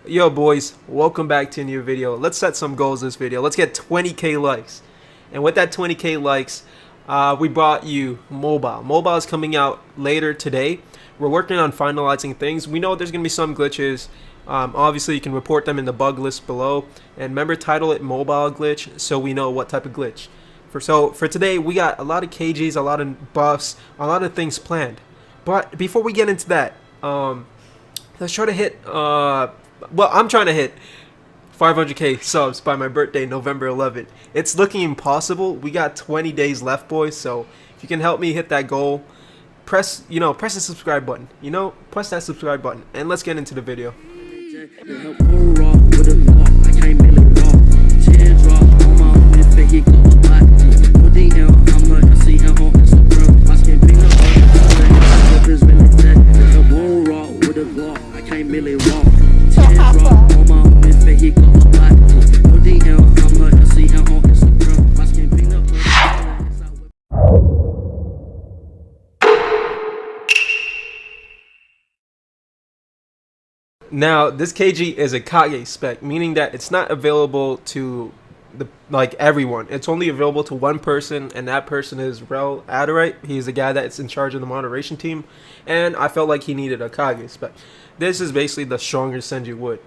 Yo boys, welcome back to a new video. Let's set some goals this video. Let's get 20k likes. And with that 20k likes, we brought you mobile. Mobile is coming out later today. We're working on finalizing things. We know there's going to be some glitches. Obviously, you can report them in the bug list below. And remember, title it mobile glitch so we know what type of glitch. For today, we got a lot of KGs, a lot of buffs, a lot of things planned. But before we get into that, let's try to hit well, I'm trying to hit 500k subs by my birthday, November 11th. It's looking impossible. We got 20 days left, boys. So if you can help me hit that goal, press the subscribe button. Press that subscribe button, and let's get into the video. Now, this KG is a Kage spec, meaning that it's not available to everyone. It's only available to one person, and that person is Adurite. He's the guy that's in charge of the moderation team, and I felt like he needed a Kage spec. This is basically the stronger Senju wood.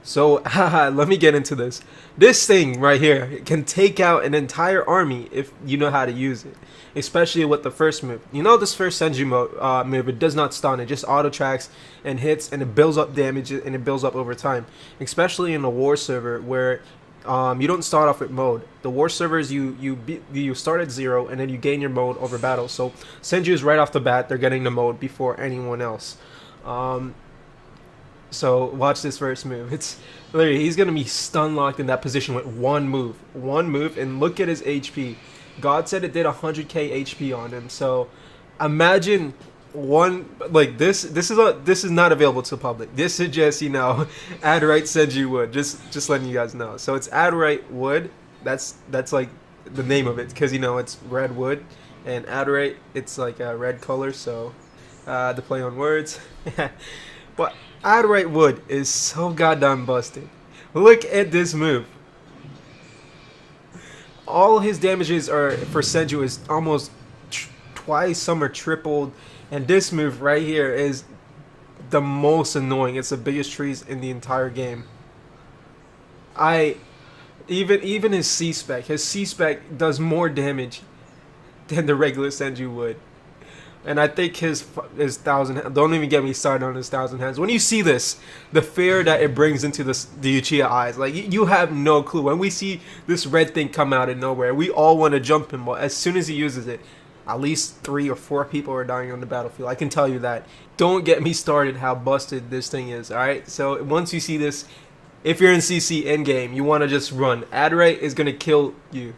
So, let me get into this. This thing right here can take out an entire army if you know how to use it. Especially with the first move. This first Senju move, it does not stun. It just auto tracks and hits, and it builds up damage, and it builds up over time. Especially in a war server where you don't start off with mode. The war servers, you start at 0, and then you gain your mode over battle. So, Senju's right off the bat, they're getting the mode before anyone else. So watch this first move. It's literally, he's gonna be stun locked in that position with one move, and look at his HP. God said it did 100k HP on him. So imagine one like this. This is not available to the public. This is just Adurite Senju wood. Just letting you guys know. So it's Adurite wood. That's like the name of it because it's red wood, and Adurite it's like a red color. So the play on words. But Adurite wood is so goddamn busted. Look at this move. All his damages are for Senju is almost twice, some are tripled, and this move right here is the most annoying. It's the biggest trees in the entire game. Even his C spec. His C spec does more damage than the regular Senju would. And I think his 1,000. Don't even get me started on his 1,000 hands. When you see this, the fear that it brings into the Uchiha eyes, like you have no clue. When we see this red thing come out of nowhere, we all want to jump him. But as soon as he uses it, at least 3 or 4 people are dying on the battlefield. I can tell you that. Don't get me started how busted this thing is. All right. So once you see this, if you're in CC in game, you want to just run. Adurite is gonna kill you.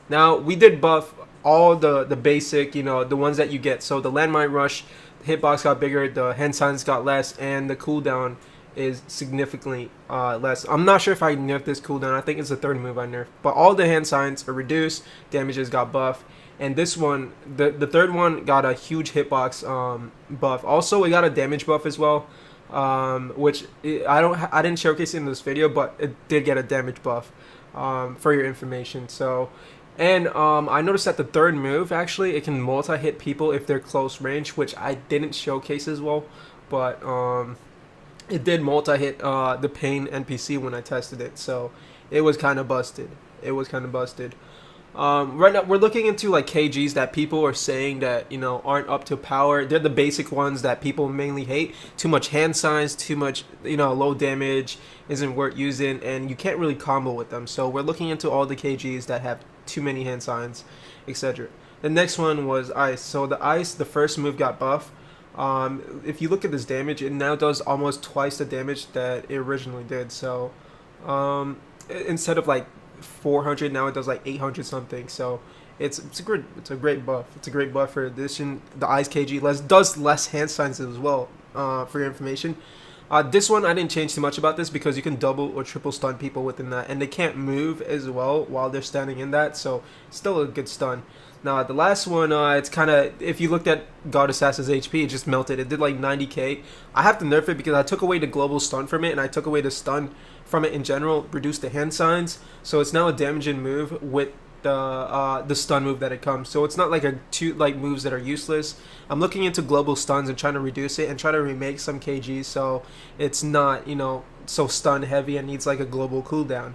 Now we did buff all the basic, the ones that you get. So the landmine rush, the hitbox got bigger, the hand signs got less, and the cooldown is significantly less. I'm not sure if I nerfed this cooldown. I think it's the third move I nerfed. But all the hand signs are reduced, damages got buffed, and this one, the third one, got a huge hitbox buff. Also, it got a damage buff as well, which I didn't showcase in this video, but it did get a damage buff for your information. So. And I noticed that the third move, actually, it can multi-hit people if they're close range, which I didn't showcase as well. But it did multi-hit the Pain NPC when I tested it. So it was kind of busted. Right now, we're looking into like KGs that people are saying that, aren't up to power. They're the basic ones that people mainly hate. Too much hand signs, too much, low damage, isn't worth using, and you can't really combo with them. So we're looking into all the KGs that have too many hand signs, etc. The next one was ice. So the ice, the first move got buff. If you look at this damage, it now does almost twice the damage that it originally did. So instead of like 400, now it does like 800 something. So it's a great buff. It's a great buff for addition. The ice KG does less hand signs as well. For your information. This one I didn't change too much about this because you can double or triple stun people within that, and they can't move as well while they're standing in that, so still a good stun. Now the last one, it's kind of, if you looked at God Assassin's HP, it just melted. It did like 90k. I have to nerf it because I took away the global stun from it, and I took away the stun from it in general, reduced the hand signs, so it's now a damaging move with the stun move that it comes. So it's not like like moves that are useless. I'm looking into global stuns and trying to reduce it and try to remake some KGs so it's not, you know, so stun heavy and needs like a global cooldown.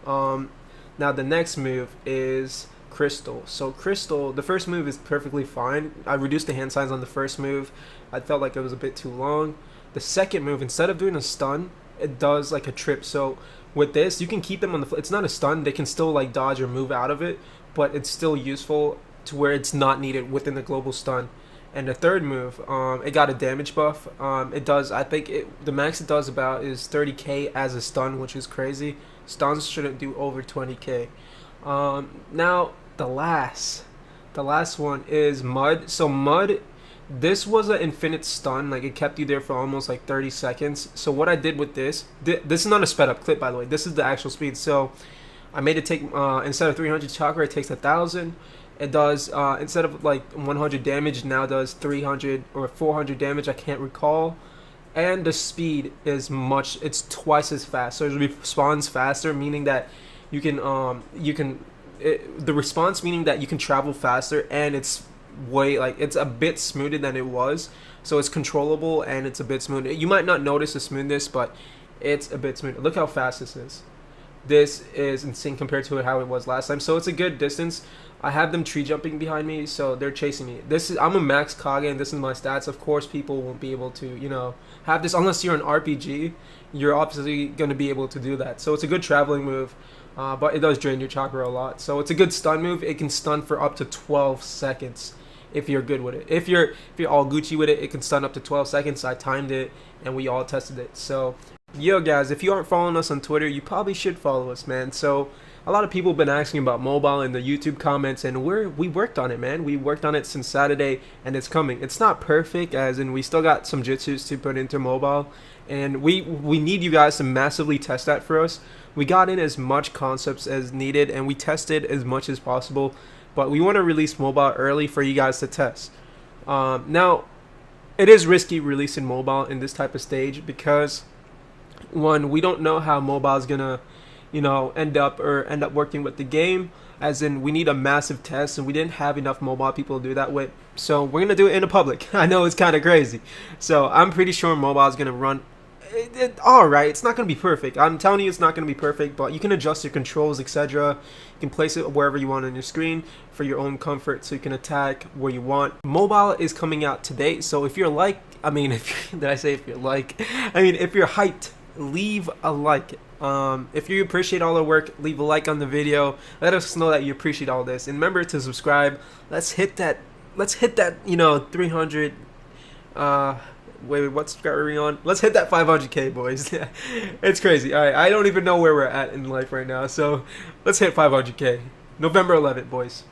Now the next move is Crystal. So Crystal, the first move is perfectly fine. I reduced the hand signs on the first move. I felt like it was a bit too long. The second move, instead of doing a stun, it does like a trip. So with this, you can keep them on the it's not a stun, they can still like dodge or move out of it, but it's still useful to where it's not needed within the global stun. And the third move, it got a damage buff. It does, I think the max it does about is 30k as a stun, which is crazy. Stuns shouldn't do over 20k. Now the last one is Mud. So Mud, this was an infinite stun, like it kept you there for almost like 30 seconds. So what I did with this is not a sped up clip, by the way, this is the actual speed. So I made it take, instead of 300 chakra, it takes 1,000. It does, instead of like 100 damage, now does 300 or 400 damage, I can't recall. And the speed is it's twice as fast, so it responds faster, meaning that you can, the response meaning that you can travel faster, and it's way, like, it's a bit smoother than it was, so it's controllable and it's a bit smoother. You might not notice the smoothness, but it's a bit smoother. Look how fast this is. This is insane compared to how it was last time, so it's a good distance. I have them tree jumping behind me, so they're chasing me. I'm a max Kage, and this is my stats. Of course, people won't be able to, you know, have this unless you're an RPG. You're obviously going to be able to do that. So it's a good traveling move, but it does drain your chakra a lot. So it's a good stun move. It can stun for up to 12 seconds if you're good with it. If you're all Gucci with it, it can stun up to 12 seconds. I timed it, and we all tested it. So, yo guys, if you aren't following us on Twitter, you probably should follow us, man. So a lot of people have been asking about mobile in the YouTube comments, and we worked on it, man. We worked on it since Saturday, and it's coming. It's not perfect, as in we still got some jutsus to put into mobile, and we need you guys to massively test that for us. We got in as much concepts as needed, and we tested as much as possible, but we want to release mobile early for you guys to test. Now, it is risky releasing mobile in this type of stage because, one, we don't know how mobile is gonna, you know, end up working with the game, as in we need a massive test, and we didn't have enough mobile people to do that with, so we're gonna do it in the public. I know it's kind of crazy, so I'm pretty sure mobile is gonna run all right. It's not gonna be perfect, I'm telling you, it's not gonna be perfect, but you can adjust your controls, etc. You can place it wherever you want on your screen for your own comfort, so you can attack where you want. Mobile is coming out today, so if you're like, if you're hyped, leave a like. If you appreciate all our work, leave a like on the video. Let us know that you appreciate all this, and remember to subscribe. Let's hit that, you know, 300 wait, what subscriber are we on? Let's hit that 500k, boys. It's crazy. All right, I don't even know where we're at in life right now, so let's hit 500k. November 11th, boys.